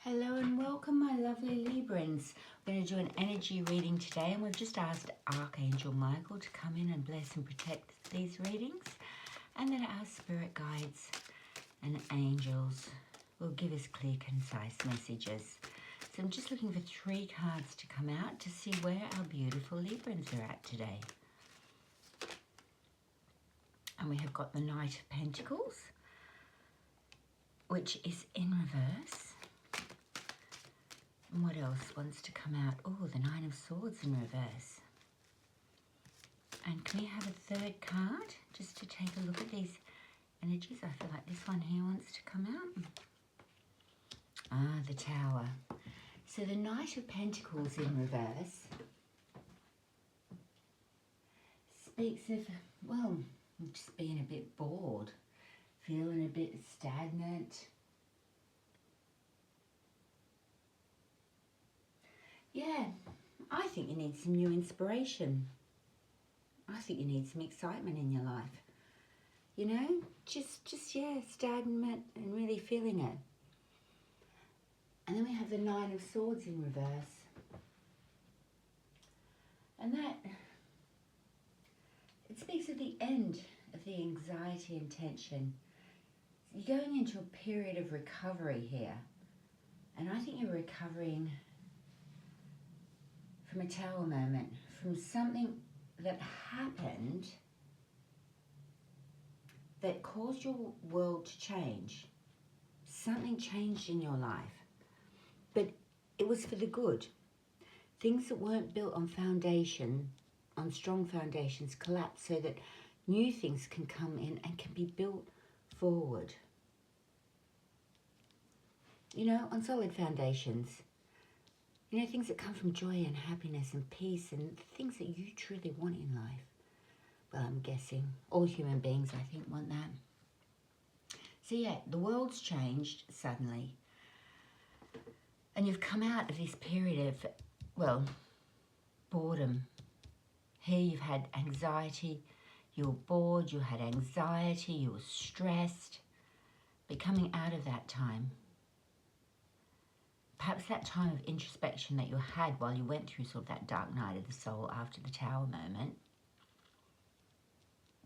Hello and welcome, my lovely Librans. We're going to do an energy reading today, and we've just asked Archangel Michael to come in and bless and protect these readings, and then our spirit guides and angels will give us clear, concise messages. So I'm just looking for 3 cards to come out to see where our beautiful Librans are at today. And we have got the Knight of Pentacles, which is in reverse. And what else wants to come out? Oh, the Nine of Swords in reverse. And can we have a 3rd card just to take a look at these energies? I feel like this one here wants to come out. Ah, the Tower. So the Knight of Pentacles in reverse speaks of, well, just being a bit bored, feeling a bit stagnant. Yeah, I think you need some new inspiration. I think you need some excitement in your life. You know, just yeah, stagnant and really feeling it. And then we have the Nine of Swords in reverse. And that, it speaks of the end of the anxiety and tension. You're going into a period of recovery here. And I think you're recovering from a Tower moment, from something that happened that caused your world to change. Something changed in your life, but it was for the good. Things that weren't built on foundation, on strong foundations, collapse so that new things can come in and can be built forward. You know, on solid foundations. You know, things that come from joy and happiness and peace and things that you truly want in life. Well, I'm guessing all human beings, I think, want that. So yeah, the world's changed suddenly. And you've come out of this period of, well, boredom. Here you've had anxiety, you were bored, you had anxiety, you were stressed. But coming out of that time, perhaps that time of introspection that you had while you went through sort of that dark night of the soul after the Tower moment,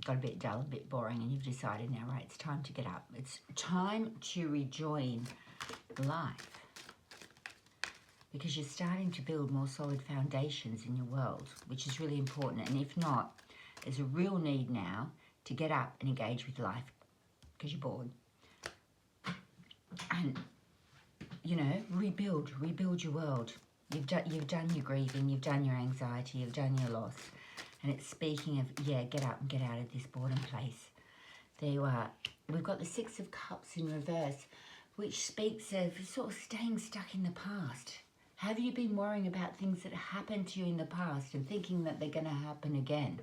got a bit dull, a bit boring, and you've decided now, right, it's time to get up. It's time to rejoin life. Because you're starting to build more solid foundations in your world, which is really important. And if not, there's a real need now to get up and engage with life because you're bored. And you know, rebuild your world. You've done your grieving, you've done your anxiety, you've done your loss. And it's speaking of, yeah, get up and get out of this boredom place. There you are. We've got the Six of Cups in reverse, which speaks of sort of staying stuck in the past. Have you been worrying about things that happened to you in the past and thinking that they're going to happen again?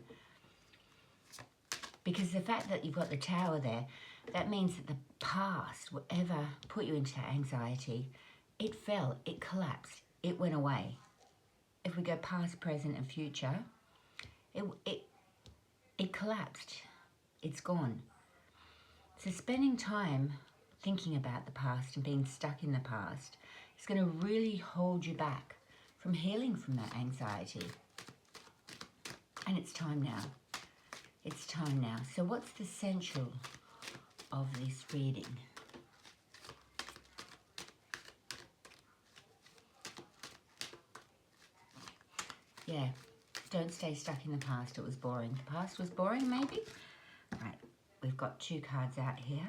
Because the fact that you've got the Tower there, that means that the past, whatever put you into that anxiety, it fell, it collapsed, it went away. If we go past, present and future, it collapsed, it's gone. So spending time thinking about the past and being stuck in the past is going to really hold you back from healing from that anxiety. And it's time now. It's time now. So what's the central of this reading? Yeah, don't stay stuck in the past. It was boring. The past was boring, maybe? Right, we've got 2 cards out here,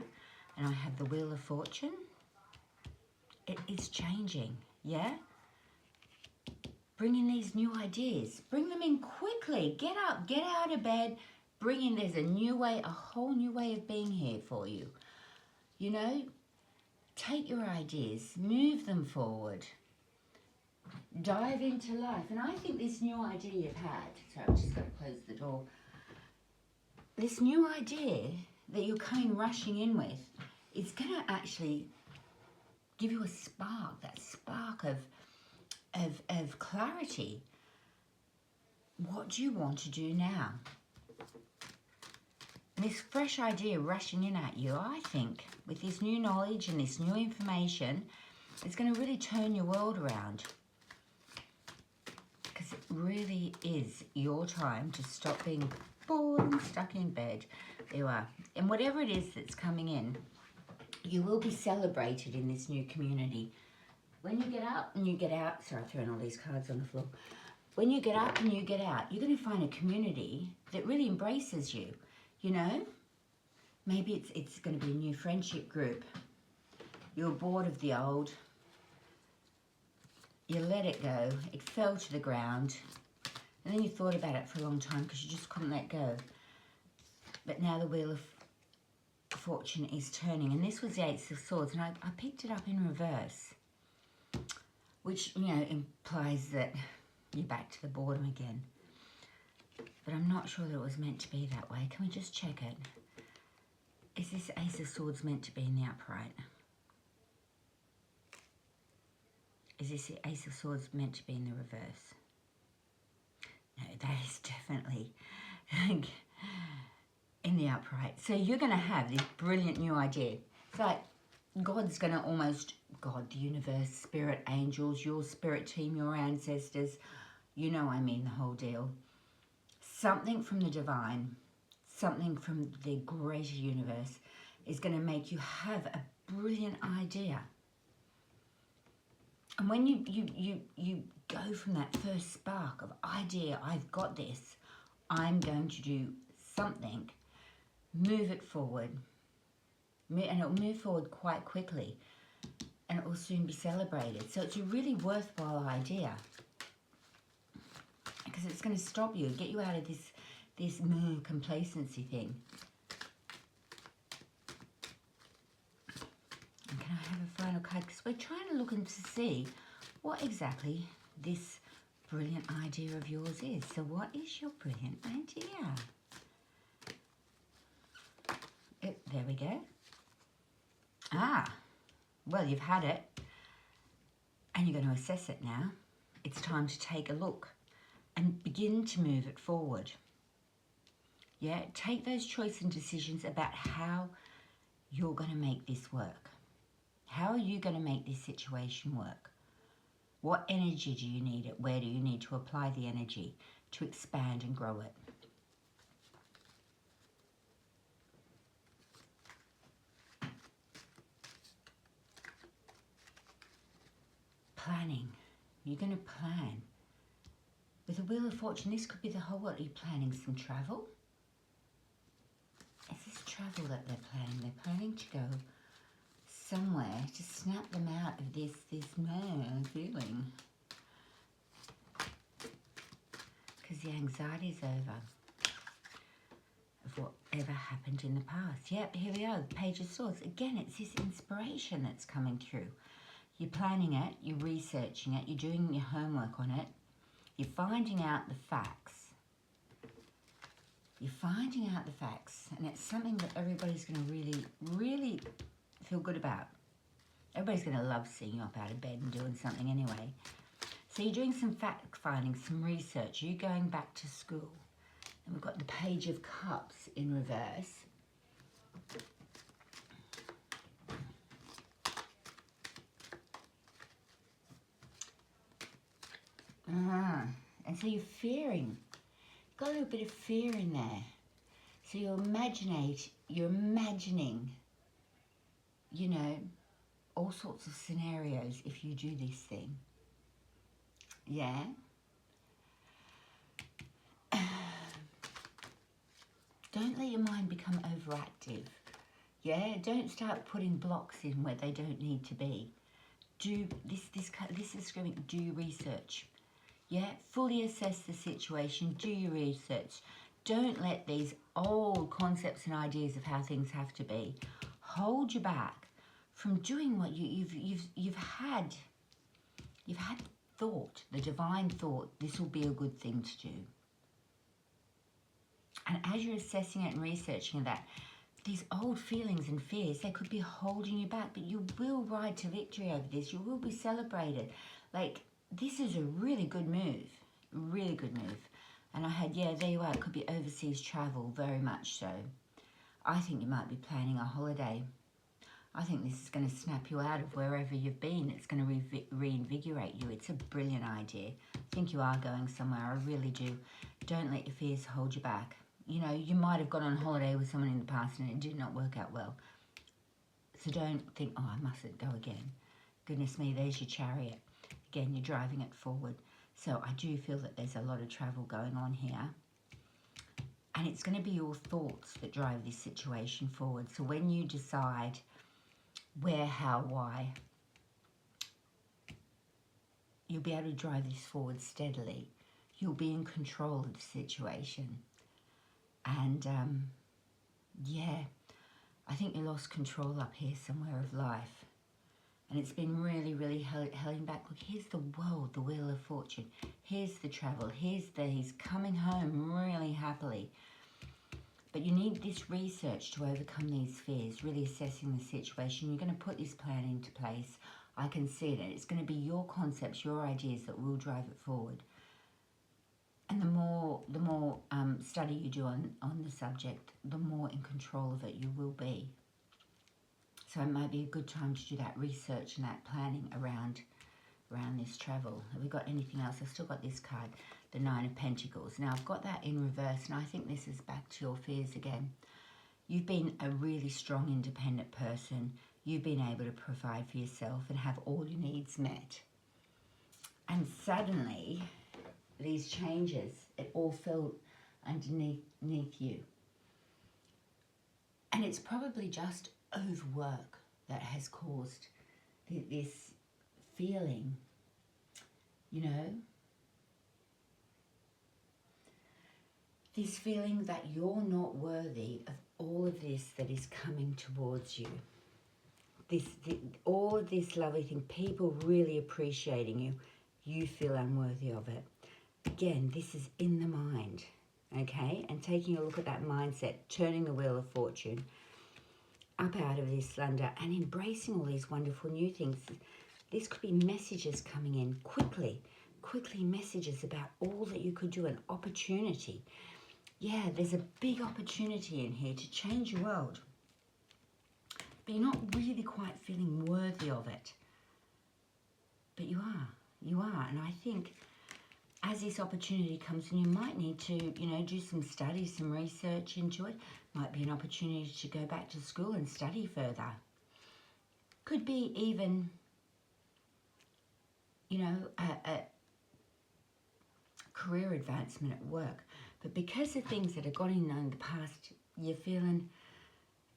and I have the Wheel of Fortune. It is changing, yeah? Bring in these new ideas. Bring them in quickly. Get up, get out of bed. Bring in, there's a new way, a whole new way of being here for you. You know, take your ideas, move them forward. Dive into life. And I think this new idea you've had, sorry, I've just got to close the door. This new idea that you're coming rushing in with is going to actually give you a spark, that spark of clarity. What do you want to do now? And this fresh idea rushing in at you, I think, with this new knowledge and this new information, It's going to really turn your world around. Because it really is your time to stop being bored and stuck in bed. There you are. And whatever it is that's coming in, you will be celebrated in this new community. When you get up and you get out, sorry, I've thrown all these cards on the floor. When you get up and you get out, you're going to find a community that really embraces you, you know? Maybe it's going to be a new friendship group. You're bored of the old. You let it go. It fell to the ground. And then you thought about it for a long time because you just couldn't let go. But now the Wheel of Fortune is turning. And this was the Eight of Swords. And I picked it up in reverse. Which, you know, implies that you're back to the boredom again. But I'm not sure that it was meant to be that way. Can we just check it? Is this Ace of Swords meant to be in the upright? Is this Ace of Swords meant to be in the reverse? No, that is definitely in the upright. So you're going to have this brilliant new idea. It's like God's going to almost, God, the universe, spirit, angels, your spirit team, your ancestors, you know I mean the whole deal. Something from the divine, something from the greater universe is going to make you have a brilliant idea. And when you go from that first spark of idea, I've got this, I'm going to do something, move it forward. And it'll move forward quite quickly. And it will soon be celebrated. So it's a really worthwhile idea. Because it's going to stop you, get you out of this complacency thing. And can I have a final card? Because we're trying to look and to see what exactly this brilliant idea of yours is. So what is your brilliant idea? There we go. Ah, well, you've had it. And you're going to assess it now. It's time to take a look and begin to move it forward. Yeah, take those choices and decisions about how you're going to make this work. How are you going to make this situation work? What energy do you need? Where do you need to apply the energy to expand and grow it? Planning. You're going to plan. With the Wheel of Fortune, this could be the whole lot. Are you planning some travel? Is this travel that they're planning? They're planning to go somewhere to snap them out of this feeling. Because the anxiety is over of whatever happened in the past. Yep, here we are, the Page of Swords. Again, it's this inspiration that's coming through. You're planning it, you're researching it, you're doing your homework on it, you're finding out the facts. You're finding out the facts, and it's something that everybody's going to really, really feel good about. Everybody's going to love seeing you up out of bed and doing something anyway. So you're doing some fact finding, some research. You're going back to school. And we've got the Page of Cups in reverse. And so you're fearing. Got a little bit of fear in there. So you're imagining, you know, all sorts of scenarios if you do this thing. Yeah. Don't let your mind become overactive. Yeah, don't start putting blocks in where they don't need to be. Do this is screaming, do research. Yeah, fully assess the situation, do your research. Don't let these old concepts and ideas of how things have to be hold you back from doing what you've had thought, the divine thought, this will be a good thing to do. And as you're assessing it and researching that, these old feelings and fears, they could be holding you back, but you will ride to victory over this. You will be celebrated. Like, this is a really good move. Really good move. And I had, yeah, there you are. It could be overseas travel, very much so. I think you might be planning a holiday. I think this is going to snap you out of wherever you've been. It's going to reinvigorate you. It's a brilliant idea. I think you are going somewhere. I really do. Don't let your fears hold you back. You know, you might have gone on holiday with someone in the past and it did not work out well. So don't think, oh, I mustn't go again. Goodness me, there's your chariot. Again, you're driving it forward. So I do feel that there's a lot of travel going on here. And it's going to be your thoughts that drive this situation forward. So when you decide where, how, why, you'll be able to drive this forward steadily. You'll be in control of the situation. And, yeah, I think you lost control up here somewhere of life. And it's been really, really held back. Look, here's the world, the Wheel of Fortune. Here's the travel. He's coming home really happily. But you need this research to overcome these fears, really assessing the situation. You're going to put this plan into place. I can see it. It's going to be your concepts, your ideas that will drive it forward. And the more study you do on the subject, the more in control of it you will be. So it might be a good time to do that research and that planning around this travel. Have we got anything else? I've still got this card, the Nine of Pentacles. Now, I've got that in reverse, and I think this is back to your fears again. You've been a really strong, independent person. You've been able to provide for yourself and have all your needs met. And suddenly, these changes, it all fell underneath you. And it's probably just overwork that has caused this feeling, you know, this feeling that you're not worthy of all of this that is coming towards you. All of this lovely thing, people really appreciating you, you feel unworthy of it. Again, this is in the mind, okay? And taking a look at that mindset, turning the Wheel of Fortune up out of this slumber and embracing all these wonderful new things. This could be messages coming in quickly messages about all that you could do, an opportunity. Yeah, there's a big opportunity in here to change your world. But you're not really quite feeling worthy of it. But you are. And I think as this opportunity comes in, you might need to, you know, do some study, some research into it. Might be an opportunity to go back to school and study further. Could be even, you know, a career advancement at work. But because of things that have gone in the past, you're feeling,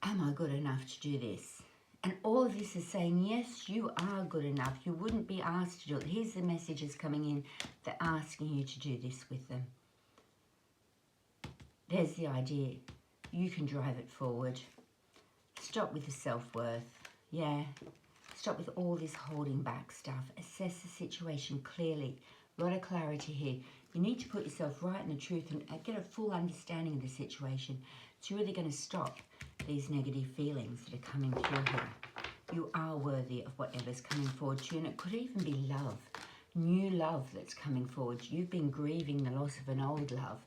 am I good enough to do this? And all of this is saying, yes, you are good enough. You wouldn't be asked to do it. Here's the messages coming in. They're asking you to do this with them. There's the idea. You can drive it forward. Stop with the self-worth. Yeah. Stop with all this holding back stuff. Assess the situation clearly. A lot of clarity here. You need to put yourself right in the truth and get a full understanding of the situation. It's really going to stop these negative feelings that are coming through here. You are worthy of whatever's coming forward to you, and it could even be love, new love that's coming forward. You've been grieving the loss of an old love,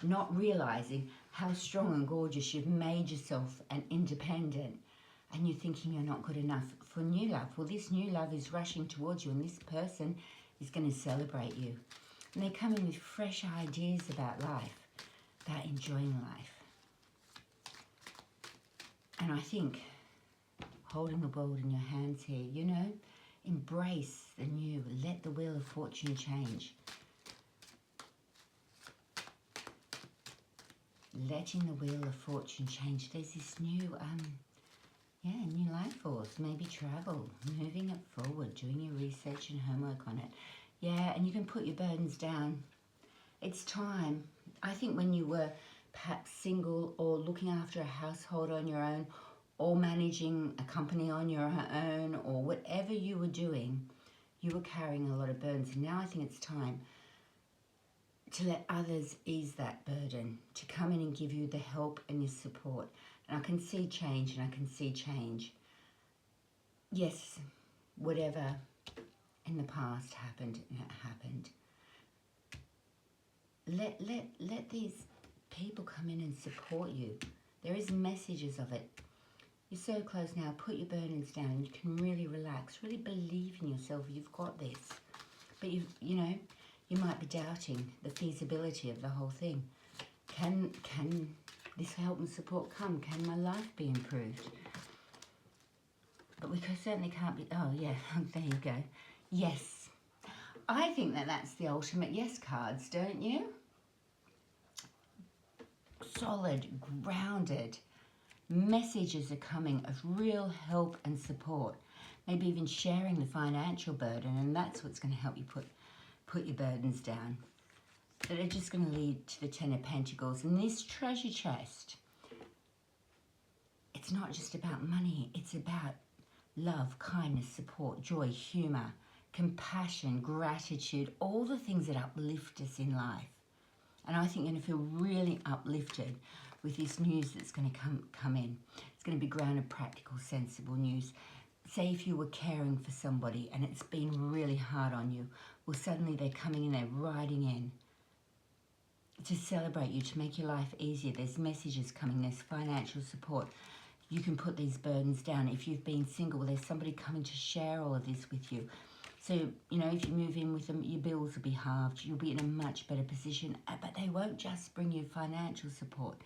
not realizing how strong and gorgeous you've made yourself and independent, and you're thinking you're not good enough for new love. Well, this new love is rushing towards you, and this person is going to celebrate you. And they come in with fresh ideas about life, about enjoying life. And I think holding the world in your hands here, you know, embrace the new. Let the Wheel of Fortune change. Letting the Wheel of Fortune change. There's this new, new life force. Maybe travel, moving it forward, doing your research and homework on it. Yeah, and you can put your burdens down. It's time. I think when you were perhaps single or looking after a household on your own or managing a company on your own or whatever you were doing, you were carrying a lot of burdens. And now I think it's time to let others ease that burden, to come in and give you the help and your support. And I can see change, and I can see change. Yes, whatever in the past happened, and it happened. Let these people come in and support you. There is messages of it. You're so close now. Put your burdens down. You can really relax. Really believe in yourself. You've got this. But you know, you might be doubting the feasibility of the whole thing. Can this help and support come? Can my life be improved? But we certainly can't be... Oh, yeah, there you go. Yes. I think that that's the ultimate yes cards, don't you? Solid, grounded messages are coming of real help and support. Maybe even sharing the financial burden, and that's what's going to help you put your burdens down. That are just going to lead to the Ten of Pentacles. And this treasure chest, it's not just about money. It's about love, kindness, support, joy, humour, compassion, gratitude, all the things that uplift us in life. And I think you're going to feel really uplifted with this news that's going to come in. It's going to be grounded, practical, sensible news. Say if you were caring for somebody and it's been really hard on you, well, suddenly they're coming in, they're riding in to celebrate you, to make your life easier. There's messages coming, there's financial support. You can put these burdens down. If you've been single, there's somebody coming to share all of this with you. So, you know, if you move in with them, your bills will be halved. You'll be in a much better position. But they won't just bring you financial support.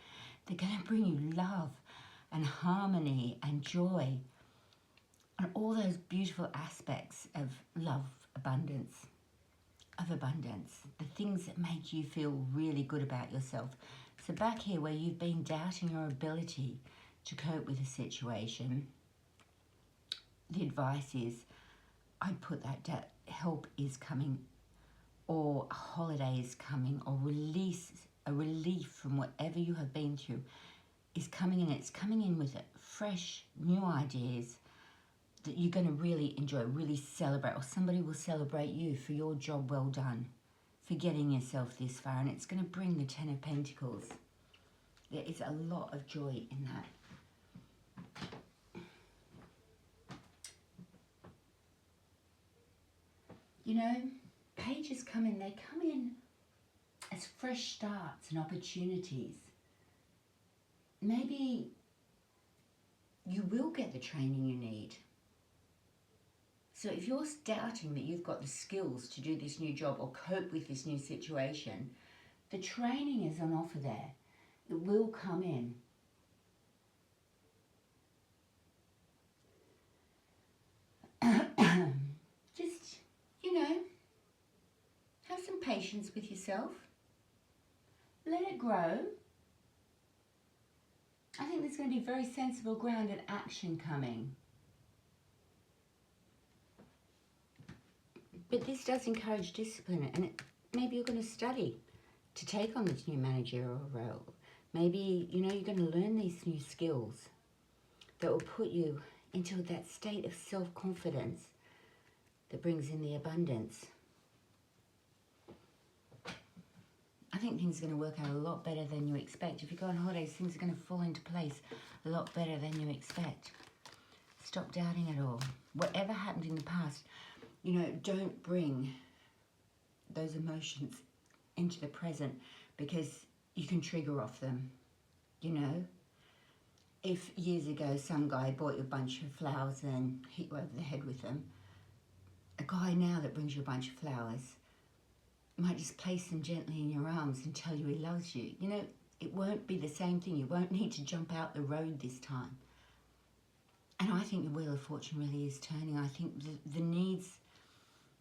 They're going to bring you love and harmony and joy and all those beautiful aspects of love, abundance, the things that make you feel really good about yourself. So back here where you've been doubting your ability to cope with a situation, the advice is, I'd put that help is coming, or a holiday is coming, or a relief from whatever you have been through is coming in. It's coming in with fresh, new ideas that you're going to really enjoy, really celebrate, or somebody will celebrate you for your job well done, for getting yourself this far, and it's going to bring the Ten of Pentacles. There is a lot of joy in that. You know, pages come in, they come in as fresh starts and opportunities. Maybe you will get the training you need. So if you're doubting that you've got the skills to do this new job or cope with this new situation, the training is on offer there. It will come in. Just, you know, have some patience with yourself. Let it grow. I think there's going to be very sensible, grounded action coming. But this does encourage discipline, and maybe you're going to study to take on this new managerial role. Maybe, you know, you're going to learn these new skills that will put you into that state of self-confidence that brings in the abundance. I think things are going to work out a lot better than you expect. If you go on holidays, things are going to fall into place a lot better than you expect. Stop doubting it all. Whatever happened in the past, you know, don't bring those emotions into the present, because you can trigger off them, you know. If years ago some guy bought you a bunch of flowers and hit you over the head with them, a guy now that brings you a bunch of flowers might just place them gently in your arms and tell you he loves you. You know, it won't be the same thing. You won't need to jump out the road this time. And I think the Wheel of Fortune really is turning. I think the needs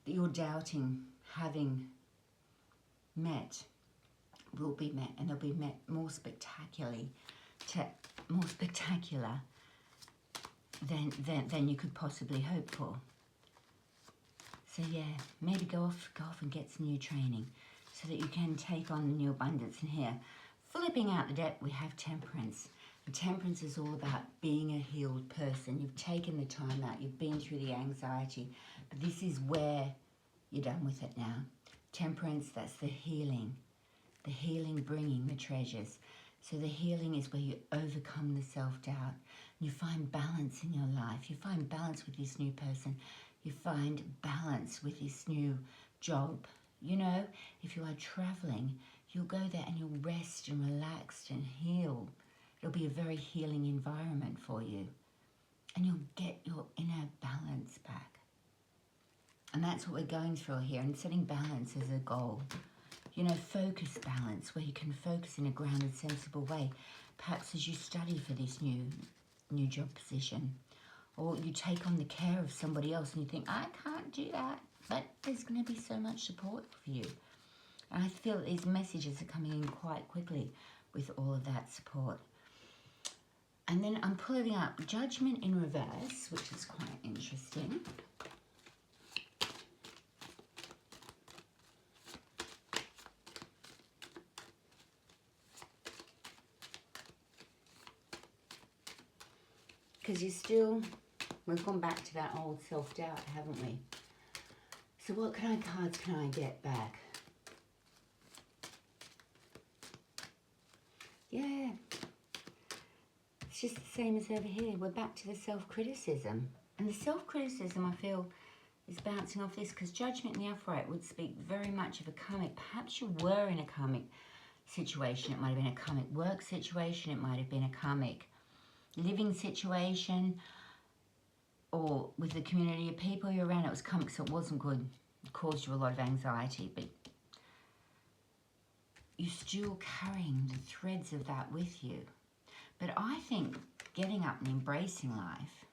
that you're doubting having met will be met, and they'll be met more spectacular than you could possibly hope for. So yeah, maybe go off and get some new training so that you can take on the new abundance. And here, flipping out the deck, we have Temperance. And Temperance is all about being a healed person. You've taken the time out, you've been through the anxiety, but this is where you're done with it now. Temperance, that's the healing bringing the treasures. So the healing is where you overcome the self-doubt. You find balance in your life. You find balance with this new person. You find balance with this new job. You know, if you are traveling, you'll go there and you'll rest and relax and heal. It'll be a very healing environment for you. and you'll get your inner balance back. And that's what we're going through here, and setting balance as a goal. You know, focus balance, where you can focus in a grounded, sensible way. Perhaps as you study for this new job position, or you take on the care of somebody else and you think, I can't do that, but there's going to be so much support for you. And I feel that these messages are coming in quite quickly with all of that support. And then I'm pulling up Judgment in reverse, which is quite interesting. Because we've gone back to that old self-doubt, haven't we? So what cards can I get back? Yeah. It's just the same as over here. We're back to the self-criticism. And the self-criticism, I feel, is bouncing off this, because Judgment in the upright would speak very much of a karmic. Perhaps you were in a karmic situation. It might have been a karmic work situation. It might have been a karmic living situation, or with the community of people you're around. It was karmic, so it wasn't good. It caused you a lot of anxiety, but you're still carrying the threads of that with you. But I think getting up and embracing life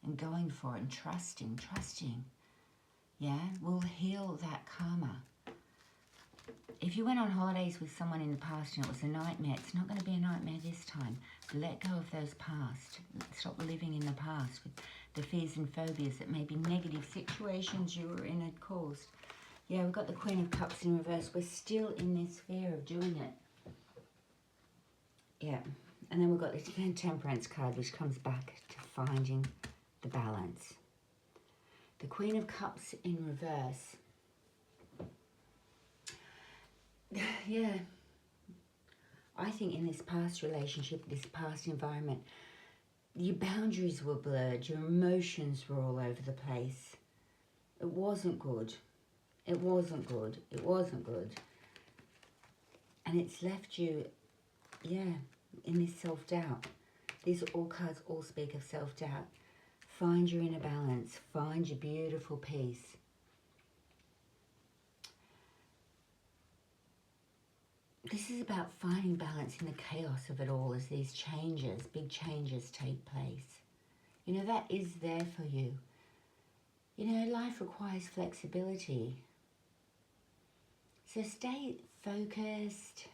and going for it and trusting, yeah, will heal that karma. If you went on holidays with someone in the past and it was a nightmare, it's not going to be a nightmare this time. Let go of those past. Stop living in the past with the fears and phobias that maybe negative situations you were in had caused. Yeah, we've got the Queen of Cups in reverse. We're still in this fear of doing it. Yeah. And then we've got this Temperance card, which comes back to finding the balance. The Queen of Cups in reverse. Yeah. I think in this past relationship, this past environment, your boundaries were blurred. Your emotions were all over the place. It wasn't good. It wasn't good. It wasn't good. And it's left you, yeah, in this self-doubt. These all cards all speak of self-doubt. Find your inner balance. Find your beautiful peace. This is about finding balance in the chaos of it all as these changes, big changes take place. You know, that is there for you. You know, life requires flexibility. So stay focused.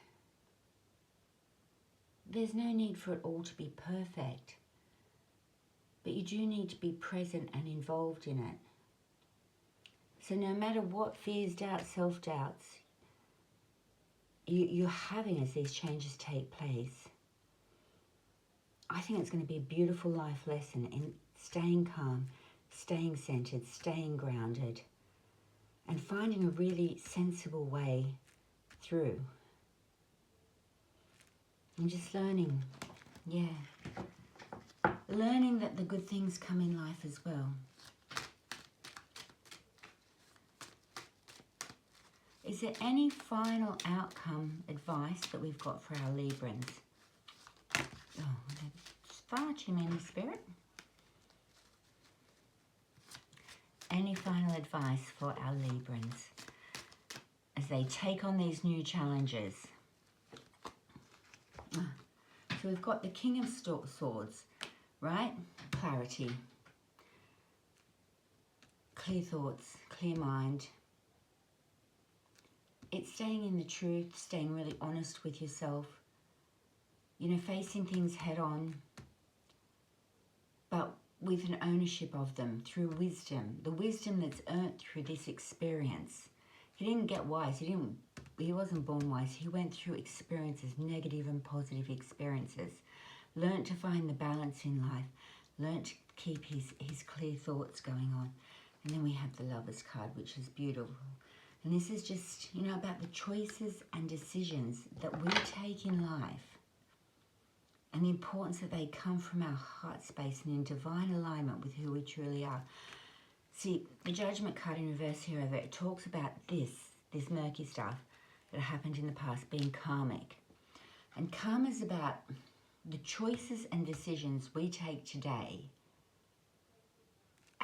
There's no need for it all to be perfect. But you do need to be present and involved in it. So no matter what fears, doubts, self-doubts you're having as these changes take place, I think it's going to be a beautiful life lesson in staying calm, staying centered, staying grounded, and finding a really sensible way through. And just learning, yeah. Learning that the good things come in life as well. Is there any final outcome advice that we've got for our Librans? Oh, there's far too many, Spirit. Any final advice for our Librans as they take on these new challenges? So we've got the King of Swords, right? Clarity. Clear thoughts, clear mind. It's staying in the truth, staying really honest with yourself. You know, facing things head on, but with an ownership of them through wisdom. The wisdom that's earned through this experience. He didn't get wise. He wasn't born wise. He went through experiences, negative and positive experiences. Learned to find the balance in life. Learned to keep his clear thoughts going on. And then we have the Lovers card, which is beautiful. And this is just, you know, about the choices and decisions that we take in life. And the importance that they come from our heart space and in divine alignment with who we truly are. See, the Judgment card in reverse here, it talks about this murky stuff that happened in the past being karmic. And karma is about the choices and decisions we take today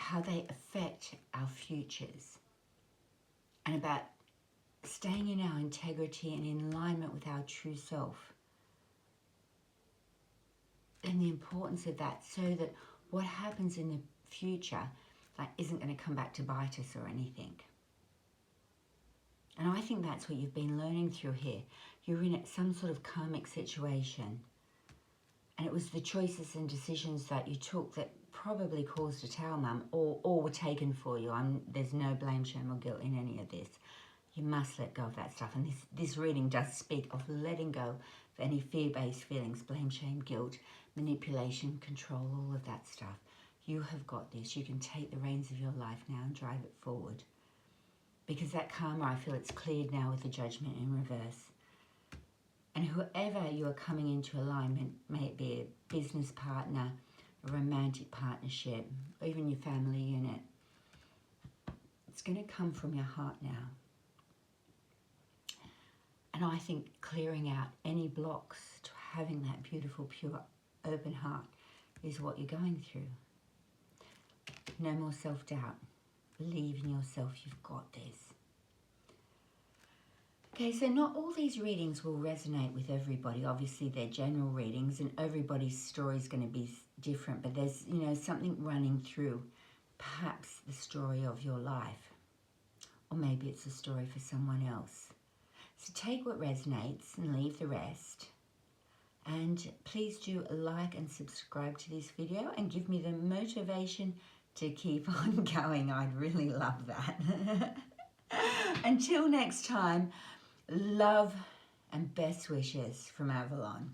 how they affect our futures, and about staying in our integrity and in alignment with our true self, and the importance of that, so that what happens in the future isn't going to come back to bite us or anything. And I think that's what you've been learning through here. You're in some sort of karmic situation, and it was the choices and decisions that you took that probably caused a Tower Mum, or were taken for you. There's no blame, shame or guilt in any of this. You must let go of that stuff. And this reading does speak of letting go of any fear-based feelings, blame, shame, guilt, manipulation, control, all of that stuff. You have got this. You can take the reins of your life now and drive it forward. Because that karma, I feel it's cleared now with the Judgment in reverse. And whoever you are coming into alignment, may it be a business partner, a romantic partnership, or even your family unit, it's going to come from your heart now. And I think clearing out any blocks to having that beautiful, pure, open heart is what you're going through. No more self-doubt. Believe in yourself. You've got this. Okay, so not all these readings will resonate with everybody. Obviously, they're general readings, and everybody's story is going to be different. But there's, something running through, perhaps the story of your life, or maybe it's a story for someone else. So take what resonates and leave the rest. And please do like and subscribe to this video and give me the motivation to keep on going. I'd really love that. Until next time, love and best wishes from Avalon.